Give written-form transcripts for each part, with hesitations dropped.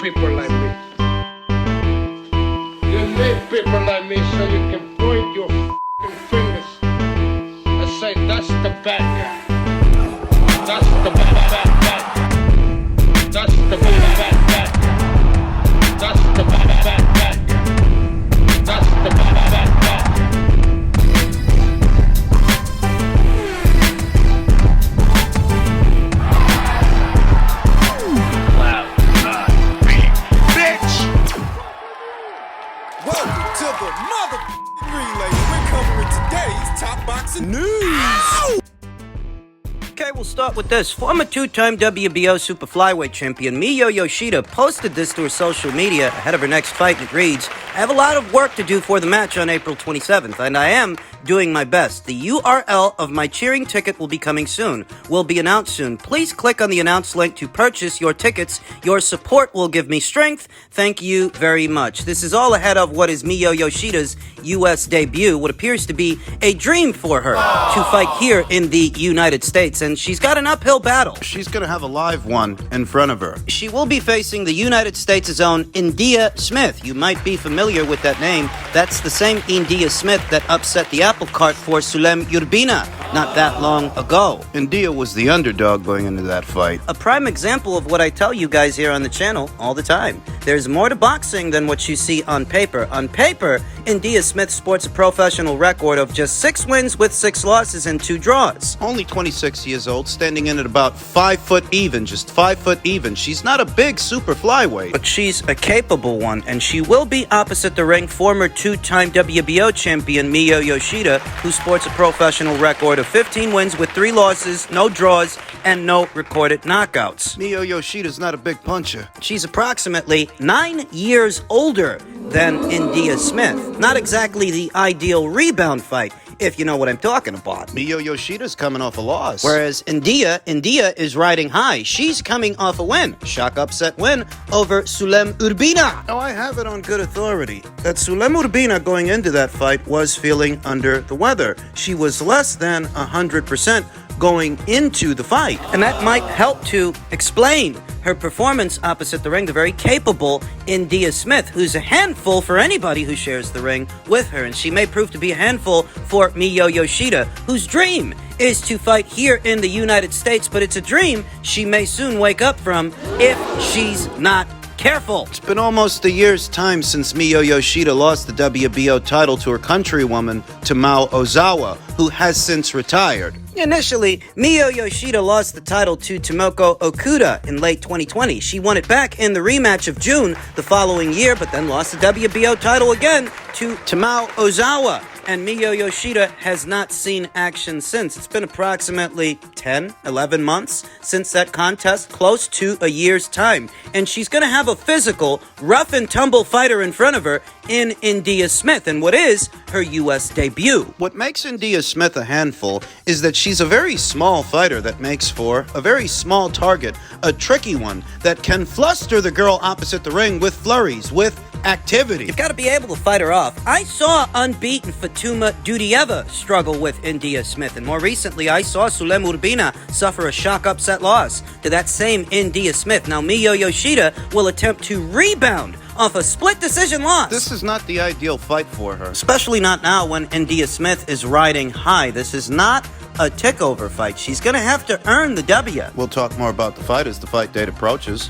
people like me. You need people like me so you can point your f***ing fingers and say, that's the bad guy. That's the bad guy. That's the bad guy. That's the bad guy. That's the bad guy. To the mother relay, we're covering today's top boxing news. Okay, we'll start with this. Former two-time WBO super flyweight champion Miyo Yoshida posted this to her social media ahead of her next fight, and it reads, I have a lot of work to do for the match on April 27th, and I am doing my best. The URL of my cheering ticket will be coming soon. Will be announced soon. Please click on the announce link to purchase your tickets. Your support will give me strength. Thank you very much. This is all ahead of what is Miyo Yoshida's U.S. debut, what appears to be a dream for her to fight here in the United States, and she's got an uphill battle. She's gonna have a live one in front of her. She will be facing the United States' own India Smith. You might be familiar with that name. That's the same India Smith that upset the apple cart for Sulem Urbina not that long ago. India was the underdog going into that fight. A prime example of what I tell you guys here on the channel all the time. There's more to boxing than what you see on paper. On paper, India Smith sports a professional record of just 6 wins with 6 losses and 2 draws. Only 26 years old, standing in at about 5 foot even, just 5 foot even. She's not a big super flyweight. But she's a capable one, and she will be opposite the ring former 2-time WBO champion Miyo Yoshida, who sports a professional record of 15 wins with 3 losses, no draws, and no recorded knockouts. Miyo Yoshida's not a big puncher. She's approximately 9 years older than India Smith. Not exactly the ideal rebound fight, if you know what I'm talking about. Miyo Yoshida's coming off a loss. Whereas India is riding high. She's coming off a win. Shock upset win over Sulem Urbina. Now, I have it on good authority that Sulem Urbina going into that fight was feeling under the weather. She was less than 100% going into the fight. And that might help to explain her performance opposite the ring, the very capable India Smith, who's a handful for anybody who shares the ring with her. And she may prove to be a handful for Miyo Yoshida, whose dream is to fight here in the United States, but it's a dream she may soon wake up from if she's not careful. It's been almost a year's time since Miyo Yoshida lost the WBO title to her countrywoman, Tamao Ozawa, who has since retired. Initially, Miyo Yoshida lost the title to Tomoko Okuda in late 2020. She won it back in the rematch of June the following year, but then lost the WBO title again to Tamao Ozawa. And Miyo Yoshida has not seen action since. It's been approximately 10, 11 months since that contest, close to a year's time. And she's going to have a physical, rough and tumble fighter in front of her in India Smith, in what is her U.S. debut. What makes India Smith a handful is that she's a very small fighter that makes for a very small target, a tricky one that can fluster the girl opposite the ring with flurries, with activity. You've got to be able to fight her off. I saw unbeaten Fatuma Dudieva struggle with India Smith, and more recently I saw Sulem Urbina suffer a shock upset loss to that same India Smith. Now Miyo Yoshida will attempt to rebound off a split decision loss. This is not the ideal fight for her. Especially not now when India Smith is riding high. This is not a takeover fight. She's going to have to earn the W. We'll talk more about the fight as the fight date approaches.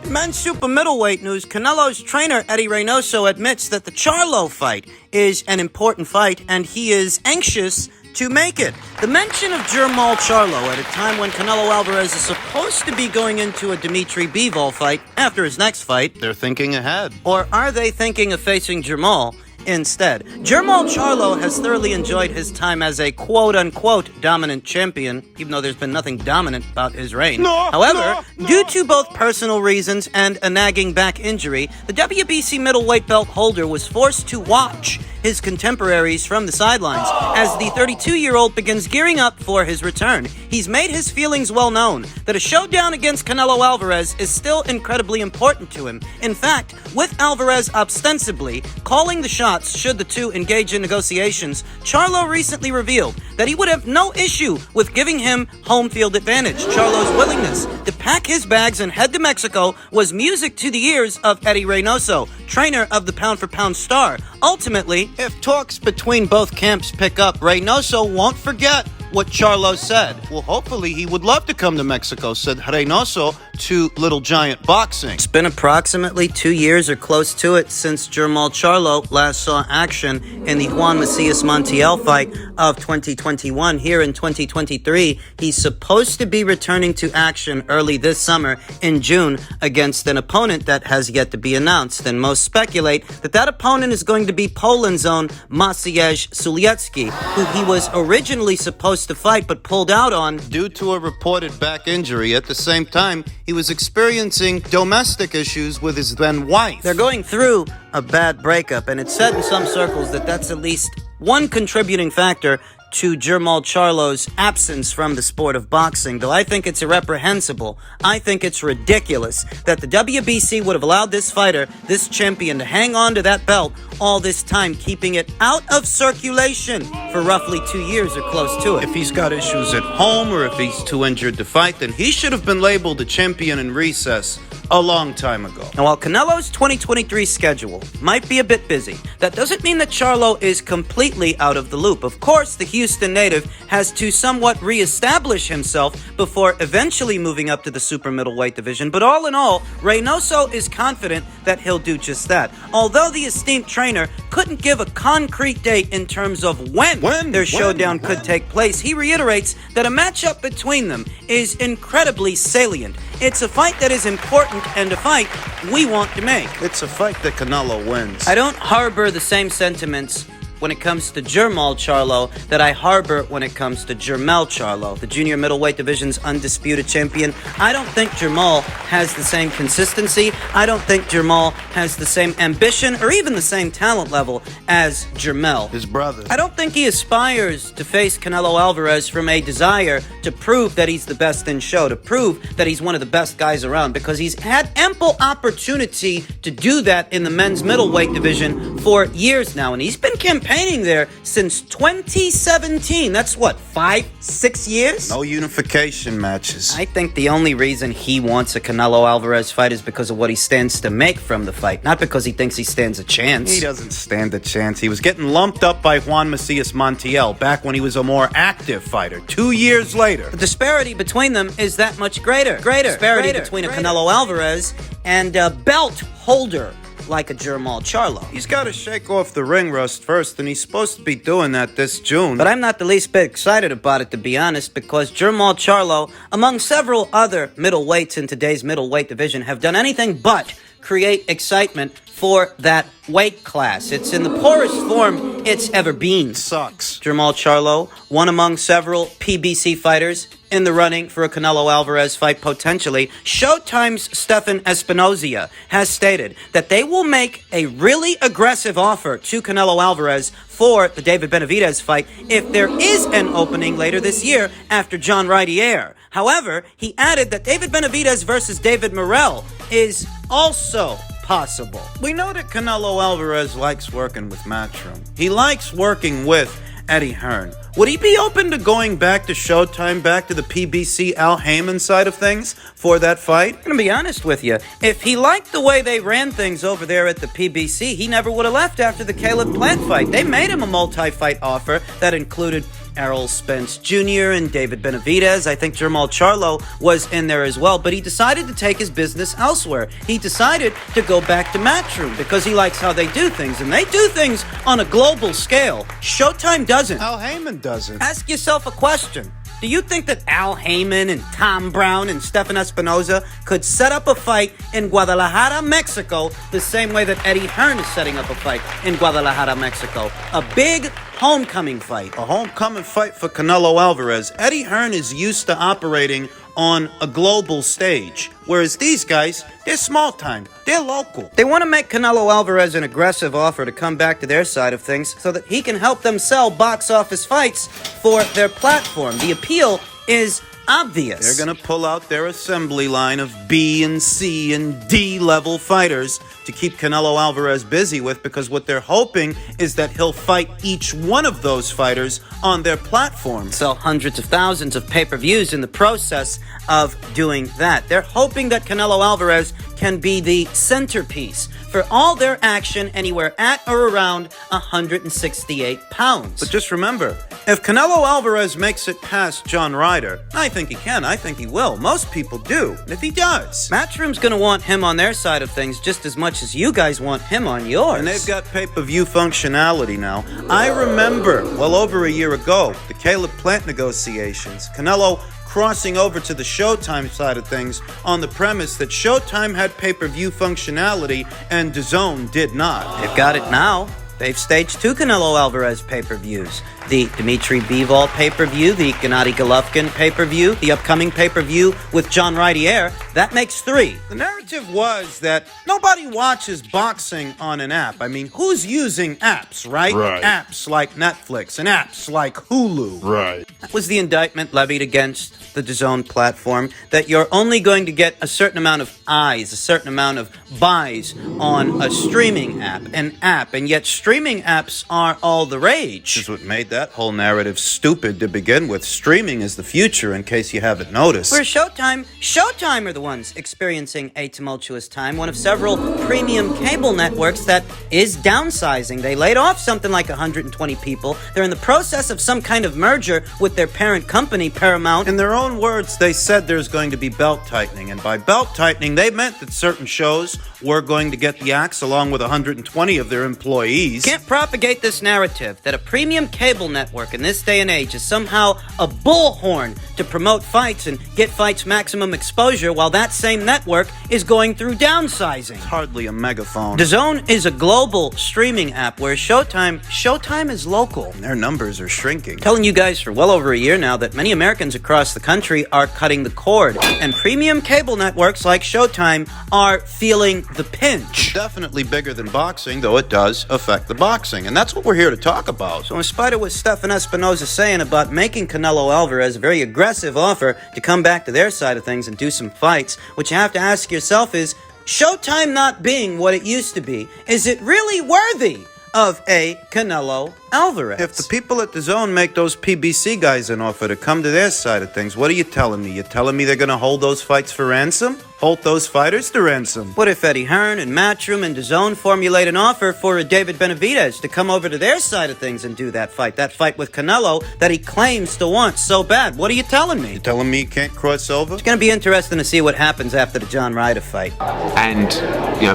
In men's super middleweight news, Canelo's trainer Eddie Reynoso admits that the Charlo fight is an important fight and he is anxious to make it. The mention of Jermall Charlo at a time when Canelo Alvarez is supposed to be going into a Dimitri Bivol fight after his next fight. They're thinking ahead. Or are they thinking of facing Jermall instead? Jermall Charlo has thoroughly enjoyed his time as a quote-unquote dominant champion, even though there's been nothing dominant about his reign. However, due to both personal reasons and a nagging back injury, the WBC middleweight belt holder was forced to watch his contemporaries from the sidelines as the 32-year-old begins gearing up for his return. He's made his feelings well known that a showdown against Canelo Alvarez is still incredibly important to him. In fact, with Alvarez ostensibly calling the shots should the two engage in negotiations, Charlo recently revealed that he would have no issue with giving him home field advantage. Charlo's willingness to pack his bags and head to Mexico was music to the ears of Eddie Reynoso, trainer of the pound-for-pound star. Ultimately, if talks between both camps pick up, Reynoso won't forget what Charlo said. Well, hopefully he would love to come to Mexico, said Reynoso to Little Giant Boxing. It's been approximately 2 years or close to it since Jermall Charlo last saw action in the Juan Macias Montiel fight of 2021. Here in 2023, he's supposed to be returning to action early this summer in June against an opponent that has yet to be announced. And most speculate that that opponent is going to be Poland's own Maciej Suliecki, who he was originally supposed to fight but pulled out on due to a reported back injury. At the same time, he was experiencing domestic issues with his then wife. They're going through a bad breakup, and it's said in some circles that that's at least one contributing factor to Jermall Charlo's absence from the sport of boxing, though I think it's irreprehensible. I think it's ridiculous that the WBC would have allowed this fighter, this champion, to hang on to that belt all this time, keeping it out of circulation for roughly 2 years or close to it. If he's got issues at home or if he's too injured to fight, then he should have been labeled a champion in recess a long time ago. Now, while Canelo's 2023 schedule might be a bit busy, that doesn't mean that Charlo is completely out of the loop. Of course, the Houston native has to somewhat reestablish himself before eventually moving up to the super middleweight division, but all in all, Reynoso is confident that he'll do just that. Although the esteemed trainer couldn't give a concrete date in terms of when their showdown could take place, he reiterates that a matchup between them is incredibly salient. It's a fight that is important and a fight we want to make. It's a fight that Canelo wins. I don't harbor the same sentiments when it comes to Jermall Charlo that I harbor when it comes to Jermall Charlo, the junior middleweight division's undisputed champion. I don't think Jermall has the same consistency. I don't think Jermall has the same ambition or even the same talent level as Jermall, his brother. I don't think he aspires to face Canelo Alvarez from a desire to prove that he's the best in show, to prove that he's one of the best guys around, because he's had ample opportunity to do that in the men's middleweight division for years now, and he's been campaigning there since 2017. That's what, 5-6 years? No unification matches. I think the only reason he wants a Canelo Alvarez fight is because of what he stands to make from the fight, not because he thinks he stands a chance. He doesn't stand a chance. He was getting lumped up by Juan Macias Montiel back when he was a more active fighter. 2 years later, the disparity between them is that much greater. Disparity between a Canelo Alvarez and a belt holder like a Jermall Charlo. He's got to shake off the ring rust first, and he's supposed to be doing that this June. But I'm not the least bit excited about it, to be honest, because Jermall Charlo, among several other middleweights in today's middleweight division, have done anything but create excitement for that weight class. It's in the poorest form it's ever been. Sucks. Jermall Charlo, one among several PBC fighters in the running for a Canelo Alvarez fight potentially. Showtime's Stefan Espinoza has stated that they will make a really aggressive offer to Canelo Alvarez for the David Benavidez fight if there is an opening later this year after John Ridier. However, he added that David Benavidez versus David Morrell is also possible. We know that Canelo Alvarez likes working with Matchroom. He likes working with Eddie Hearn. Would he be open to going back to Showtime, back to the PBC Al Heyman side of things for that fight? I'm going to be honest with you. If he liked the way they ran things over there at the PBC, he never would have left after the Caleb Plant fight. They made him a multi-fight offer that included Errol Spence Jr. and David Benavidez. I think Jermall Charlo was in there as well, but he decided to take his business elsewhere. He decided to go back to Matchroom because he likes how they do things, and they do things on a global scale. Showtime doesn't. Al Heyman doesn't. Ask yourself a question. Do you think that Al Heyman and Tom Brown and Stefan Espinoza could set up a fight in Guadalajara, Mexico, the same way that Eddie Hearn is setting up a fight in Guadalajara, Mexico? A big homecoming fight. A homecoming fight for Canelo Alvarez. Eddie Hearn is used to operating on a global stage, whereas these guys, they're small time, they're local. They want to make Canelo Alvarez an aggressive offer to come back to their side of things so that he can help them sell box office fights for their platform. The appeal is obvious. They're going to pull out their assembly line of B and C and D level fighters to keep Canelo Alvarez busy with, because what they're hoping is that he'll fight each one of those fighters on their platform. Sell hundreds of thousands of pay-per-views in the process of doing that. They're hoping that Canelo Alvarez can be the centerpiece for all their action anywhere at or around 168 pounds. But just remember, if Canelo Alvarez makes it past John Ryder, I think he can, I think he will. Most people do. And if he does, Matchroom's gonna want him on their side of things just as much as you guys want him on yours. and they've got pay-per-view functionality now. I remember, well over a year ago, the Caleb Plant negotiations. Canelo crossing over to the Showtime side of things on the premise that Showtime had pay-per-view functionality and DAZN did not. They've got it now. They've staged 2 Canelo Alvarez pay-per-views. The Dmitry Bivol pay-per-view, the Gennady Golovkin pay-per-view, the upcoming pay-per-view with John Rydier. That makes 3. The narrative was that nobody watches boxing on an app. I mean, who's using apps, right? Right. Apps like Netflix and apps like Hulu. Right. That was the indictment levied against the DAZN platform, that you're only going to get a certain amount of eyes, a certain amount of buys on a streaming app, and yet streaming apps are all the rage. Which is what made that whole narrative stupid to begin with. Streaming is the future, in case you haven't noticed. Whereas Showtime are the ones experiencing a tumultuous time, one of several premium cable networks that is downsizing. They laid off something like 120 people. They're in the process of some kind of merger with their parent company, Paramount. In their own words, they said there's going to be belt tightening, and by belt tightening, they meant that certain shows were going to get the axe along with 120 of their employees. Can't propagate this narrative that a premium cable network in this day and age is somehow a bullhorn to promote fights and get fights maximum exposure, while that same network is going through downsizing. Hardly a megaphone. DAZN is a global streaming app, whereas Showtime is local. Their numbers are shrinking. Telling you guys for well over a year now that many Americans across the country are cutting the cord, and premium cable networks like Showtime are feeling the pinch. Definitely bigger than boxing, though it does affect the boxing, and that's what we're here to talk about. So in spite of what Stefan Espinoza saying about making Canelo Alvarez a very aggressive offer to come back to their side of things and do some fights, what you have to ask yourself is, Showtime not being what it used to be, is it really worthy of a Canelo Alvarez? If the people at DAZN make those PBC guys an offer to come to their side of things, what are you telling me? You're telling me they're going to hold those fights for ransom? Hold those fighters to ransom? What if Eddie Hearn and Matchroom and DAZN formulate an offer for a David Benavidez to come over to their side of things and do that fight with Canelo that he claims to want so bad? What are you telling me? You telling me you can't cross over? It's going to be interesting to see what happens after the John Ryder fight. And,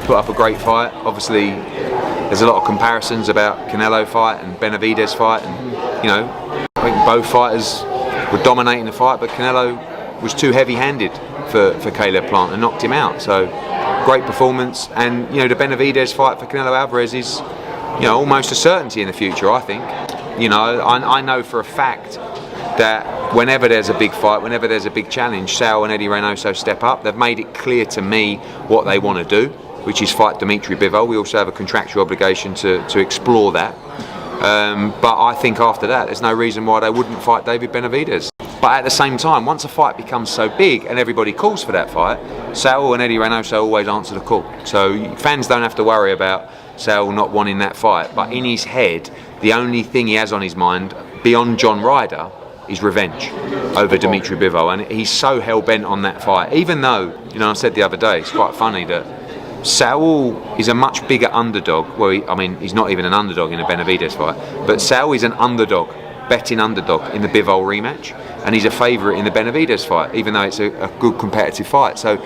put up a great fight. Obviously, there's a lot of comparisons about Canelo fight and Benavidez fight, and I think both fighters were dominating the fight, but Canelo was too heavy-handed for Caleb Plant and knocked him out. So great performance, and the Benavidez fight for Canelo Alvarez is almost a certainty in the future, I think. I know for a fact that whenever there's a big fight, whenever there's a big challenge, Sal and Eddie Reynoso step up. They've made it clear to me what they want to do, which is fight Dmitry Bivol. We also have a contractual obligation to explore that. But I think after that, there's no reason why they wouldn't fight David Benavidez. But at the same time, once a fight becomes so big and everybody calls for that fight, Saul and Eddie Reynoso always answer the call. So fans don't have to worry about Saul not wanting that fight. But in his head, the only thing he has on his mind, beyond John Ryder, is revenge over Dmitry Bivol. And he's so hell-bent on that fight. Even though, I said the other day, it's quite funny that Saul is a much bigger underdog. Well, he's not even an underdog in a Benavidez fight, but Saul is an underdog, betting underdog in the Bivol rematch, and he's a favourite in the Benavidez fight, even though it's a good competitive fight. So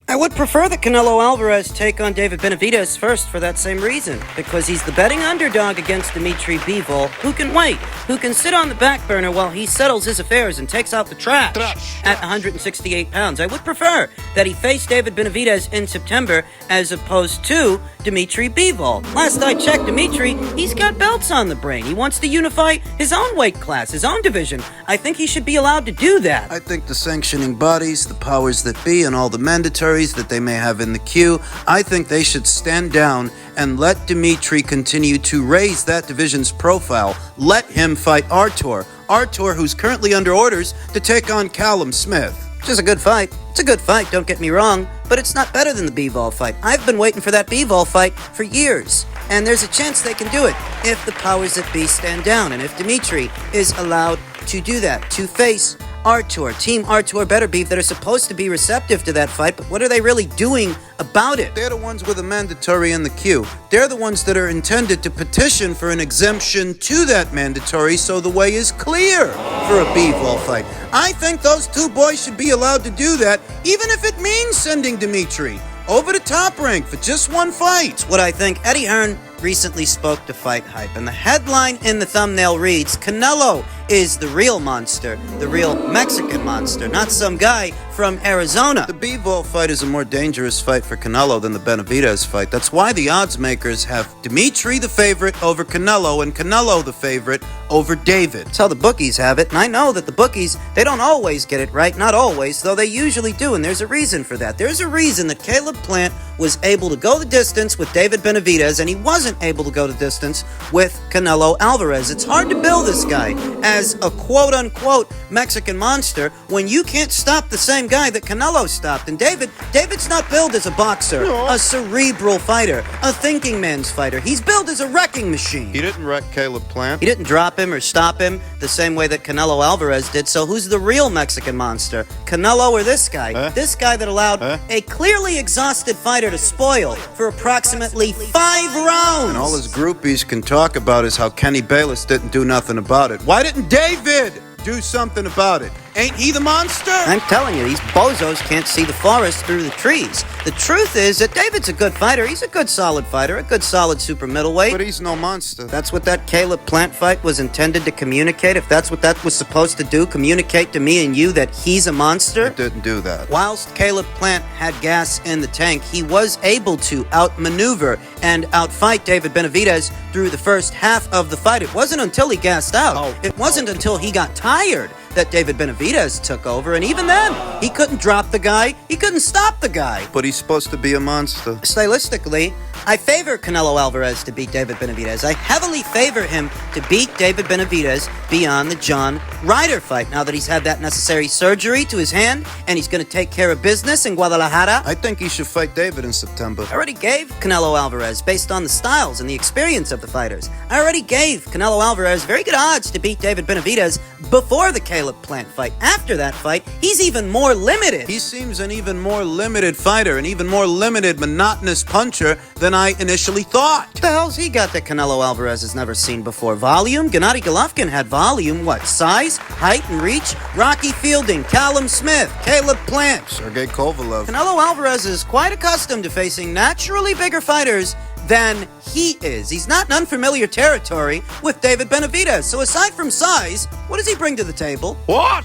I would prefer that Canelo Alvarez take on David Benavidez first for that same reason, because he's the betting underdog against Dmitry Bivol, who can wait, who can sit on the back burner while he settles his affairs and takes out the trash at 168 pounds. I would prefer that he face David Benavidez in September as opposed to Dmitry Bivol. Last I checked, Dmitry, he's got belts on the brain. He wants to unify his own weight class, his own division. I think he should be allowed to do that. I think the sanctioning bodies, the powers that be, and all the mandatories that they may have in the queue, I think they should stand down and let Dmitry continue to raise that division's profile. Let him fight Artur Artur, who's currently under orders to take on Callum Smith. Which is a good fight. It's a good fight, don't get me wrong, but it's not better than the Bivol fight. I've been waiting for that Bivol fight for years, and there's a chance they can do it if the powers that be stand down, and if Dimitri is allowed to do that, to face Artur. Team Artur Better Beef that are supposed to be receptive to that fight, but what are they really doing about it? They're the ones with a mandatory in the queue. They're the ones that are intended to petition for an exemption to that mandatory so the way is clear for a Bivol fight. I think those two boys should be allowed to do that, even if it means sending Dimitri over to Top Rank for just one fight. It's what I think. Eddie Hearn recently spoke to Fight Hype, and the headline in the thumbnail reads, Canelo is the real monster, the real Mexican monster, not some guy from Arizona. The Bivol fight is a more dangerous fight for Canelo than the Benavidez fight. That's why the odds makers have Dimitri the favorite over Canelo and Canelo the favorite over David. That's how the bookies have it, and I know that the bookies, they don't always get it right, not always, though they usually do, and there's a reason for that. There's a reason that Caleb Plant was able to go the distance with David Benavidez, and he wasn't able to go the distance with Canelo Alvarez. It's hard to bill this guy as a quote-unquote Mexican monster when you can't stop the same guy that Canelo stopped. And David's not billed as a boxer, a cerebral fighter, a thinking man's fighter. He's billed as a wrecking machine. He didn't wreck Caleb Plant. He didn't drop him or stop him the same way that Canelo Alvarez did. So who's the real Mexican monster? Canelo or this guy? This guy that allowed a clearly exhausted fighter to spoil for approximately 5 rounds. And all his groupies can talk about is how Kenny Bayless didn't do nothing about it. Why didn't David do something about it? Ain't he the monster? I'm telling you, these bozos can't see the forest through the trees. The truth is that David's a good fighter. He's a good solid fighter, a good solid super middleweight. But he's no monster. That's what that Caleb Plant fight was intended to communicate. If that's what that was supposed to do, communicate to me and you that he's a monster. It didn't do that. Whilst Caleb Plant had gas in the tank, he was able to outmaneuver and outfight David Benavidez through the first half of the fight. It wasn't until he gassed out. It wasn't until he got tired that David Benavidez took over, and even then, he couldn't drop the guy, he couldn't stop the guy. But he's supposed to be a monster. Stylistically, I favor Canelo Alvarez to beat David Benavidez. I heavily favor him to beat David Benavidez beyond the John Ryder fight, now that he's had that necessary surgery to his hand, and he's going to take care of business in Guadalajara. I think he should fight David in September. I already gave Canelo Alvarez, based on the styles and the experience of the fighters, I already gave Canelo Alvarez very good odds to beat David Benavidez before the Caleb Plant fight. After that fight, he's even more limited. He seems an even more limited fighter, an even more limited, monotonous puncher than I initially thought. What the hell's he got that Canelo Alvarez has never seen before? Volume? Gennady Golovkin had volume. What? Size? Height and reach? Rocky Fielding, Callum Smith, Caleb Plant, Sergey Kovalev. Canelo Alvarez is quite accustomed to facing naturally bigger fighters than he is. He's not in unfamiliar territory with David Benavidez. So aside from size, what does he bring to the table? What?